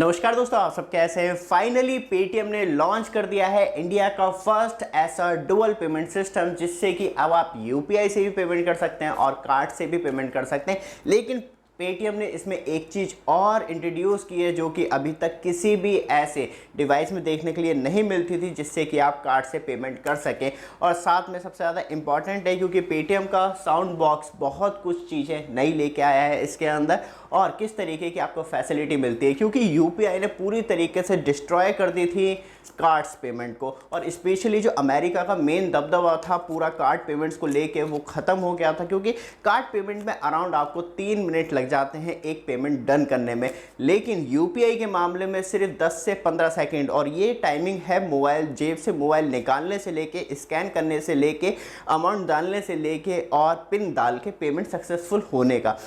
नमस्कार दोस्तों, आप सब कैसे हैं। फाइनली पेटीएम ने लॉन्च कर दिया है इंडिया का फर्स्ट ऐसा डुअल पेमेंट सिस्टम जिससे कि अब आप यूपीआई से भी पेमेंट कर सकते हैं और कार्ड से भी पेमेंट कर सकते हैं। लेकिन पेटीएम ने इसमें एक चीज़ और इंट्रोड्यूस की है जो कि अभी तक किसी भी ऐसे डिवाइस में देखने के लिए नहीं मिलती थी, जिससे कि आप कार्ड से पेमेंट कर सकें। और साथ में सबसे ज़्यादा इम्पॉर्टेंट है क्योंकि पेटीएम का साउंड बॉक्स बहुत कुछ चीज़ें नई लेके आया है इसके अंदर, और किस तरीके की आपको फैसिलिटी मिलती है क्योंकि यूपीआई ने पूरी तरीके से डिस्ट्रॉय कर दी थी कार्ड्स पेमेंट को। और स्पेशली जो अमेरिका का मेन दबदबा था पूरा कार्ड पेमेंट्स को लेके, वो ख़त्म हो गया था क्योंकि कार्ड पेमेंट में अराउंड आपको 3 मिनट लग जाते हैं एक पेमेंट डन करने में, लेकिन यूपीआई के मामले में सिर्फ 10 से 15 सेकेंड। और ये टाइमिंग है मोबाइल जेब से मोबाइल निकालने से लेके, स्कैन करने से लेके, अमाउंट डालने से लेके और पिन डाल के पेमेंट सक्सेसफुल होने का।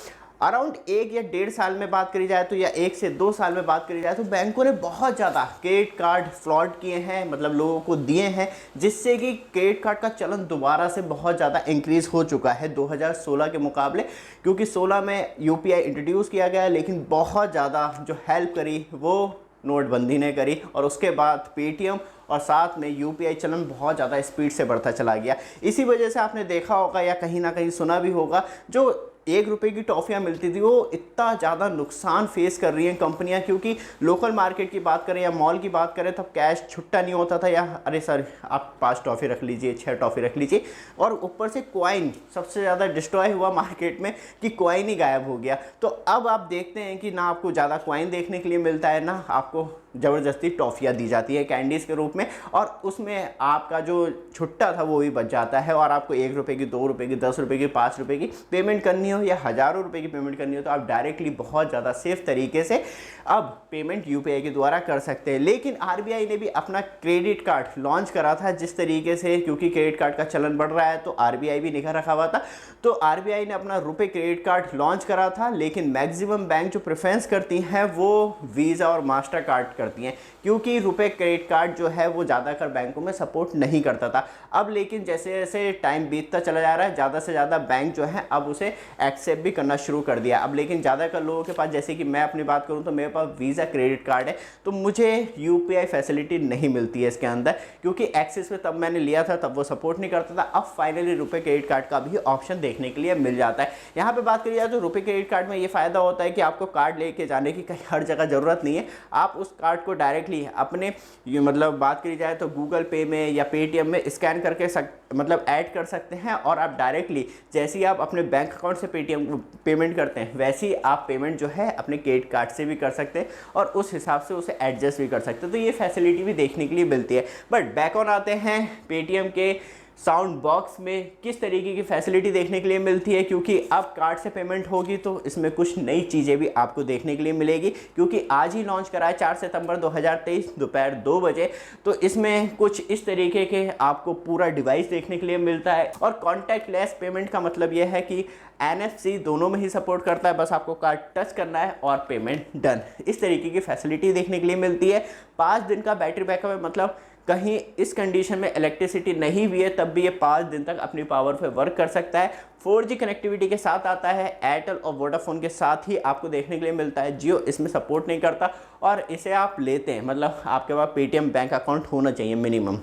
अराउंड 1 या 1.5 साल में बात करी जाए तो, या 1 से 2 साल में बात करी जाए तो बैंकों ने बहुत ज़्यादा क्रेडिट कार्ड फ्रॉड किए हैं, मतलब लोगों को दिए हैं, जिससे कि क्रेडिट कार्ड का चलन दोबारा से बहुत ज़्यादा इंक्रीज़ हो चुका है 2016 के मुकाबले। क्योंकि 16 में यूपीआई इंट्रोड्यूस किया गया, लेकिन बहुत ज़्यादा जो हेल्प करी वो नोटबंदी ने करी, और उसके बाद पेटीएम और साथ में यूपीआई चलन बहुत ज़्यादा स्पीड से बढ़ता चला गया। इसी वजह से आपने देखा होगा या कहीं ना कहीं सुना भी होगा, जो 1 रुपये की टॉफ़ियाँ मिलती थी वो इतना ज़्यादा नुकसान फेस कर रही हैं कंपनियां, क्योंकि लोकल मार्केट की बात करें या मॉल की बात करें तब कैश छुट्टा नहीं होता था, या अरे सर आप 5 टॉफ़ी रख लीजिए, 6 टॉफ़ी रख लीजिए। और ऊपर से कॉइन सबसे ज़्यादा डिस्ट्रॉय हुआ मार्केट में कि कॉइन ही गायब हो गया। तो अब आप देखते हैं कि ना आपको ज़्यादा कॉइन देखने के लिए मिलता है, ना आपको ज़बरदस्ती टॉफ़ियाँ दी जाती है कैंडीज़ के रूप में, और उसमें आपका जो छुट्टा था वो भी बच जाता है। और आपको 1 रुपये की, 2 रुपये की, 10 रुपये की, 5 रुपये की पेमेंट करनी हो या हज़ारों रुपये की पेमेंट करनी हो तो आप डायरेक्टली बहुत ज़्यादा सेफ तरीके से अब पेमेंट यूपीआई के द्वारा कर सकते हैं। लेकिन आरबीआई ने भी अपना क्रेडिट कार्ड लॉन्च करा था जिस तरीके से, क्योंकि क्रेडिट कार्ड का चलन बढ़ रहा है तो आरबीआई भी निगाह रखा हुआ था, तो आरबीआई ने अपना रुपए क्रेडिट कार्ड लॉन्च करा था। लेकिन मैक्सिमम बैंक जो प्रेफरेंस करती हैं वो वीज़ा और मास्टर कार्ड करती हैं, क्योंकि रुपए क्रेडिट कार्ड जो है वो ज़्यादातर बैंकों में सपोर्ट नहीं करता था। अब लेकिन जैसे जैसे टाइम बीतता चला जा रहा है, ज़्यादा से ज़्यादा बैंक जो है अब उसे एक्सेप्ट भी करना शुरू कर दिया। अब लेकिन ज़्यादातर लोगों के पास, जैसे कि मैं अपनी बात करूं तो मेरे पास वीज़ा क्रेडिट कार्ड है, तो मुझे यूपीआई फैसिलिटी नहीं मिलती है इसके अंदर, क्योंकि एक्सिस में तब मैंने लिया था तब वो सपोर्ट नहीं करता था। अब फाइनली रुपए क्रेडिट कार्ड का भी ऑप्शन देखने के लिए मिल जाता है। यहाँ पे बात करी जाए तो रुपए क्रेडिट कार्ड में ये फ़ायदा होता है कि आपको कार्ड लेके जाने की कहीं हर जगह ज़रूरत नहीं है। आप उस कार्ड को डायरेक्टली अपने मतलब बात करी जाए तो गूगल पे में या पेटीएम में स्कैन करके मतलब ऐड कर सकते हैं, और आप डायरेक्टली जैसे ही आप अपने बैंक अकाउंट से पेटीएम को पेमेंट करते हैं वैसे ही आप पेमेंट जो है अपने क्रेडिट कार्ड से भी कर सकते हैं, और उस हिसाब से उसे एडजस्ट भी कर सकते हैं। तो ये फैसिलिटी भी देखने के लिए मिलती है। बट बैक ऑन आते हैं पेटीएम के साउंड बॉक्स में किस तरीके की फैसिलिटी देखने के लिए मिलती है, क्योंकि अब कार्ड से पेमेंट होगी तो इसमें कुछ नई चीज़ें भी आपको देखने के लिए मिलेगी। क्योंकि आज ही लॉन्च करा है 4 सितंबर 2023 दोपहर 2 बजे, तो इसमें कुछ इस तरीके के आपको पूरा डिवाइस देखने के लिए मिलता है। और कॉन्टैक्टलेस पेमेंट का मतलब यह है कि NFC दोनों में ही सपोर्ट करता है, बस आपको कार्ड टच करना है और पेमेंट डन। इस तरीके की फैसिलिटी देखने के लिए मिलती है। 5 दिन का बैटरी बैकअप है, मतलब कहीं इस कंडीशन में इलेक्ट्रिसिटी नहीं भी है तब भी ये 5 दिन तक अपनी पावर पे वर्क कर सकता है। 4G कनेक्टिविटी के साथ आता है। एयरटेल और वोडाफोन के साथ ही आपको देखने के लिए मिलता है। जियो इसमें सपोर्ट नहीं करता, और इसे आप लेते हैं मतलब आपके पास पेटीएम बैंक अकाउंट होना चाहिए मिनिमम,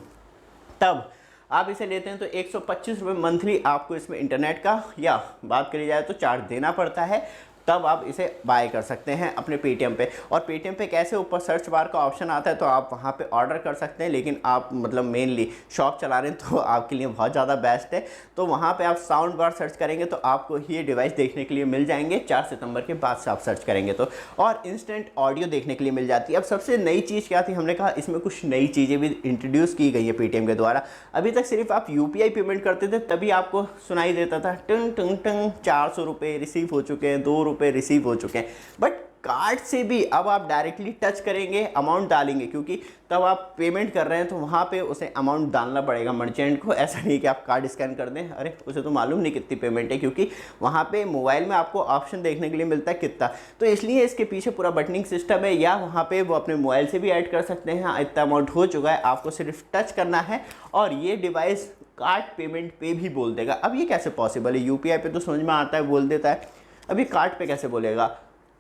तब आप इसे लेते हैं तो 125 रुपये मंथली आपको इसमें इंटरनेट का, या बात करी जाए तो चार्ज देना पड़ता है, तब आप इसे बाय कर सकते हैं अपने पेटीएम पे। और पेटीएम पे कैसे, ऊपर सर्च बार का ऑप्शन आता है तो आप वहाँ पे ऑर्डर कर सकते हैं, लेकिन आप मतलब मेनली शॉप चला रहे हैं तो आपके लिए बहुत ज़्यादा बेस्ट है। तो वहाँ पे आप साउंड बार सर्च करेंगे तो आपको ये डिवाइस देखने के लिए मिल जाएंगे 4 सितंबर के बाद से आप सर्च करेंगे तो, और इंस्टेंट ऑडियो देखने के लिए मिल जाती है। अब सबसे नई चीज़ क्या थी, हमने कहा इसमें कुछ नई चीज़ें भी इंट्रोड्यूस की गई है पेटीएम के द्वारा। अभी तक सिर्फ आप यूपीआई पेमेंट करते थे तभी आपको सुनाई देता था टंग टंग टंग 400 रुपये रिसीव हो चुके हैं, 2 रुपये रिसीव हो चुके हैं। बट कार्ड से भी अब आप डायरेक्टली टच करेंगे, अमाउंट डालेंगे, क्योंकि तब आप पेमेंट कर रहे हैं तो वहाँ पे उसे अमाउंट डालना पड़ेगा मर्चेंट को। ऐसा नहीं कि आप कार्ड स्कैन कर दें, अरे उसे तो मालूम नहीं कितनी पेमेंट है, क्योंकि वहाँ पे मोबाइल में आपको ऑप्शन देखने के लिए मिलता है कितना। तो इसलिए इसके पीछे पूरा बटनिंग सिस्टम है, या वहाँ पे वो अपने मोबाइल से भी ऐड कर सकते हैं। इतना अमाउंट हो चुका है, आपको सिर्फ टच करना है और ये डिवाइस कार्ड पेमेंट पे भी बोल देगा। अब ये कैसे पॉसिबल है? यूपीआई पे तो समझ में आता है, बोल देता है, अभी कार्ड पे कैसे बोलेगा?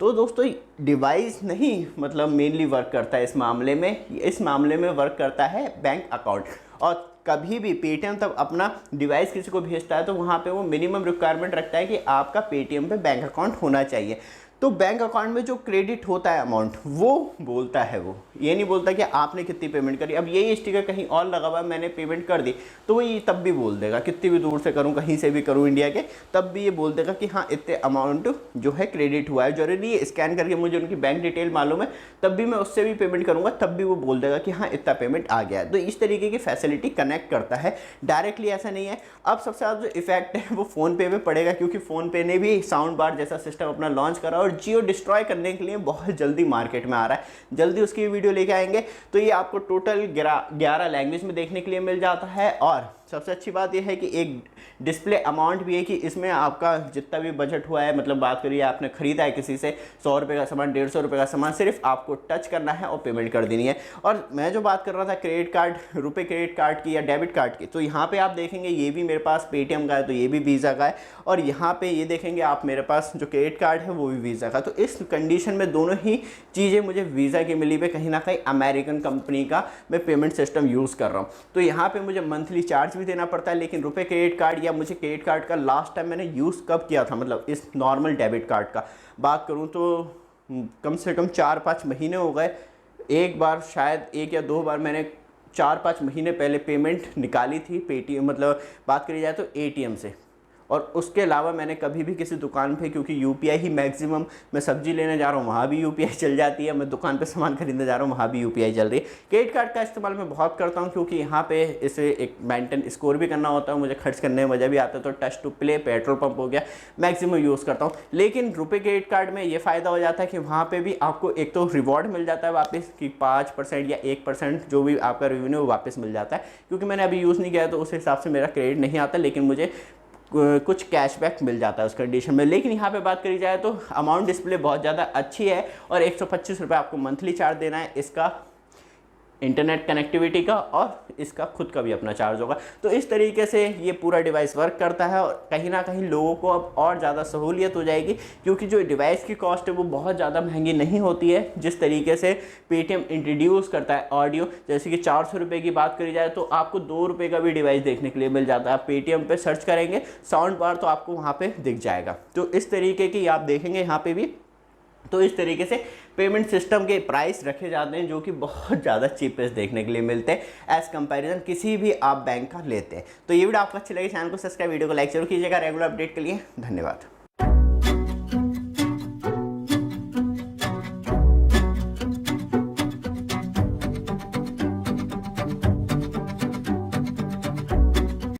तो दोस्तों डिवाइस नहीं मतलब मेनली वर्क करता है इस मामले में वर्क करता है बैंक अकाउंट। और कभी भी पेटीएम तब अपना डिवाइस किसी को भेजता है तो वहाँ पे वो मिनिमम रिक्वायरमेंट रखता है कि आपका पेटीएम पे बैंक अकाउंट होना चाहिए। तो बैंक अकाउंट में जो क्रेडिट होता है अमाउंट वो बोलता है, वो ये नहीं बोलता कि आपने कितनी पेमेंट करी। अब यही स्टिकर कहीं और लगा हुआ है, मैंने पेमेंट कर दी, तो वो ये तब भी बोल देगा, कितनी भी दूर से करूँ, कहीं से भी करूँ इंडिया के, तब भी ये बोल देगा कि हाँ इतने अमाउंट जो है क्रेडिट हुआ है। जरूरी है स्कैन करके मुझे उनकी बैंक डिटेल मालूम है, तब भी मैं उससे भी पेमेंट करूँगा, तब भी वो बोल देगा कि हाँ इतना पेमेंट आ गया है। तो इस तरीके की फैसिलिटी कनेक्ट करता है, डायरेक्टली ऐसा नहीं है। अब सबसे ज़्यादा जो इफेक्ट है वो फ़ोनपे पे पड़ेगा, क्योंकि फ़ोनपे ने भी साउंड बार जैसा सिस्टम अपना लॉन्च करा और जियो डिस्ट्रॉय करने के लिए बहुत जल्दी मार्केट में आ रहा है। जल्दी उसकी वीडियो लेके आएंगे। तो ये आपको टोटल 11 लैंग्वेज में देखने के लिए मिल जाता है। और सबसे अच्छी बात यह है कि एक डिस्प्ले अमाउंट भी है कि इसमें आपका जितना भी बजट हुआ है, मतलब बात करिए आपने खरीदा है किसी से 100 रुपये का सामान, 150 रुपये का सामान, सिर्फ आपको टच करना है और पेमेंट कर देनी है। और मैं जो बात कर रहा था क्रेडिट कार्ड, रुपए क्रेडिट कार्ड की या डेबिट कार्ड की, तो यहाँ पे आप देखेंगे ये भी मेरे पास पेटीएम का है, तो ये भी वीज़ा का है। और यहाँ पे ये देखेंगे आप मेरे पास जो क्रेडिट कार्ड है वो भी वीज़ा का। तो इस कंडीशन में दोनों ही चीज़ें मुझे वीज़ा की मिली हुई, कहीं ना कहीं अमेरिकन कंपनी का मैं पेमेंट सिस्टम यूज़ कर रहा हूँ। तो यहाँ पर मुझे मंथली चार्ज भी देना पड़ता है। लेकिन रुपए क्रेडिट कार्ड या मुझे क्रेडिट कार्ड का लास्ट टाइम मैंने यूज़ कब किया था, मतलब इस नॉर्मल डेबिट कार्ड का बात करूं तो कम से कम 4-5 महीने हो गए। एक बार शायद 1 या 2 बार मैंने 4-5 महीने पहले पेमेंट निकाली थी पेटीएम, मतलब बात करी जाए तो एटीएम से। और उसके अलावा मैंने कभी भी किसी दुकान पे, क्योंकि यूपीआई ही मैक्सिमम, मैं सब्जी लेने जा रहा हूँ वहाँ भी यूपीआई चल जाती है, मैं दुकान पे सामान खरीदने जा रहा हूँ वहाँ भी यूपीआई चल रही है। क्रेडिट कार्ड का इस्तेमाल मैं बहुत करता हूँ, क्योंकि यहाँ पे इसे एक मेंटेन स्कोर भी करना होता है, मुझे खर्च करने में मज़ा भी आता है। तो touch to play, petrol pump हो गया, मैक्सिमम यूज़ करता हूँ। लेकिन रुपये क्रेडिट कार्ड में ये फ़ायदा हो जाता है कि वहाँ पर भी आपको एक तो रिवॉर्ड मिल जाता है वापस कि 5% या 1% जो भी आपका रेवेन्यू वो वापस मिल जाता है। क्योंकि मैंने अभी यूज़ नहीं किया तो उस हिसाब से मेरा क्रेडिट नहीं आता, लेकिन मुझे कुछ कैशबैक मिल जाता है उस कंडीशन में। लेकिन यहाँ पे बात करी जाए तो अमाउंट डिस्प्ले बहुत ज़्यादा अच्छी है और 125 रुपये आपको मंथली चार्ज देना है इसका इंटरनेट कनेक्टिविटी का, और इसका खुद का भी अपना चार्ज होगा। तो इस तरीके से ये पूरा डिवाइस वर्क करता है और कहीं ना कहीं लोगों को अब और ज़्यादा सहूलियत हो जाएगी, क्योंकि जो डिवाइस की कॉस्ट है वो बहुत ज़्यादा महंगी नहीं होती है। जिस तरीके से पेटीएम इंट्रोड्यूस करता है ऑडियो, जैसे कि 400 रुपये की बात करी जाए तो आपको 2 रुपये का भी डिवाइस देखने के लिए मिल जाता है। आप पेटीएम पे सर्च करेंगे साउंड बार तो आपको वहाँ पे दिख जाएगा। तो इस तरीके की आप देखेंगे यहाँ पे भी, तो इस तरीके से पेमेंट सिस्टम के प्राइस रखे जाते हैं जो कि बहुत ज़्यादा चीपेस्ट देखने के लिए मिलते हैं एज़ कंपैरिजन किसी भी आप बैंक का लेते हैं। तो ये वीडियो आपको अच्छी लगी, चैनल को सब्सक्राइब, वीडियो को लाइक जरूर कीजिएगा रेगुलर अपडेट के लिए। धन्यवाद।